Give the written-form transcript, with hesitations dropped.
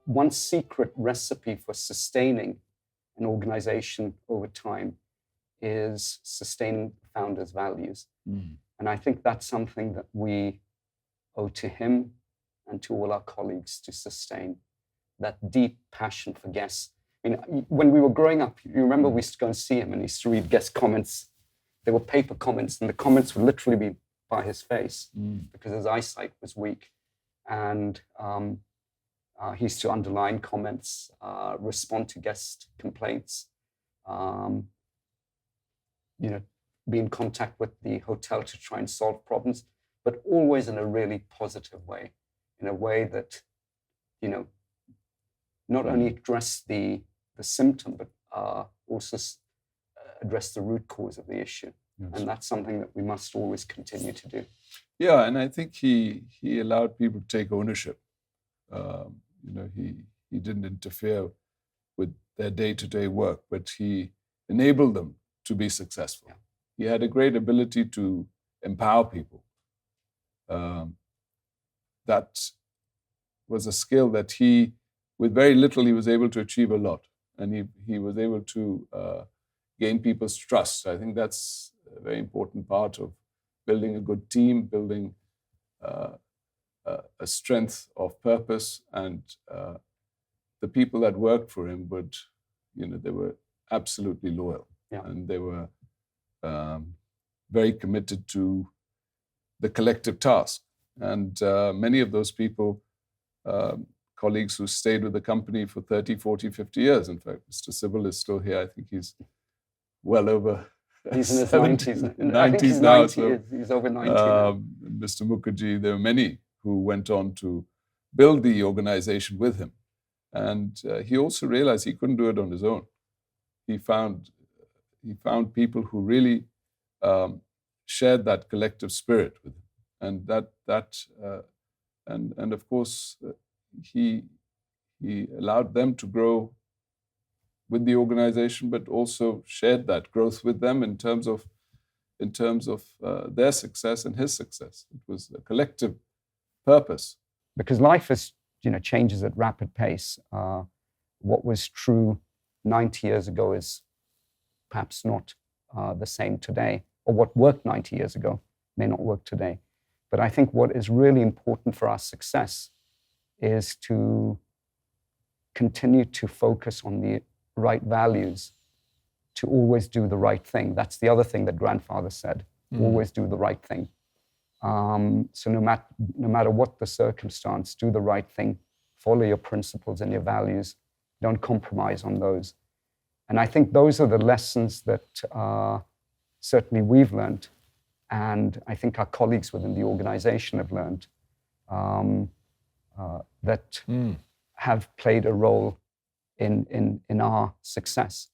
one secret recipe for sustaining an organization over time is sustaining the founder's values. And I think that's something that we owe to him and to all our colleagues to sustain, that deep passion for guests. I mean, when we were growing up, you remember we used to go and see him and he used to read guest comments. There were paper comments and the comments would literally be by his face because his eyesight was weak. And he used to underline comments, respond to guest complaints, be in contact with the hotel to try and solve problems, but always in a really positive way, in a way that, not only address the symptom, but also address the root cause of the issue. Yes. And that's something that we must always continue to do. Yeah, and I think he allowed people to take ownership. He didn't interfere with their day-to-day work, but he enabled them to be successful. Yeah. He had a great ability to empower people. That was a skill that with very little, he was able to achieve a lot. And he was able to gain people's trust. I think that's a very important part of building a good team, building a strength of purpose. And the people that worked for him they were absolutely loyal. Yeah. And they were very committed to the collective task. And many of those people, colleagues who stayed with the company for 30, 40, 50 years. In fact, Mr. Sybil is still here. I think he's well over... He's in his 90s. 90s I think he's now. 90. So, he's over 90 now. Mr. Mukherjee, there were many who went on to build the organization with him. And he also realized he couldn't do it on his own. He found people who really shared that collective spirit with him. And and of course, he allowed them to grow with the organization, but also shared that growth with them in terms of their success and his success. It was a collective purpose. Because life changes at rapid pace. What was true 90 years ago is perhaps not the same today, or what worked 90 years ago may not work today. But I think what is really important for our success is to continue to focus on the right values, to always do the right thing. That's the other thing that grandfather said, always do the right thing. So no matter what the circumstance, do the right thing, follow your principles and your values, don't compromise on those. And I think those are the lessons that certainly we've learned, and I think our colleagues within the organization have learned, that have played a role in our success.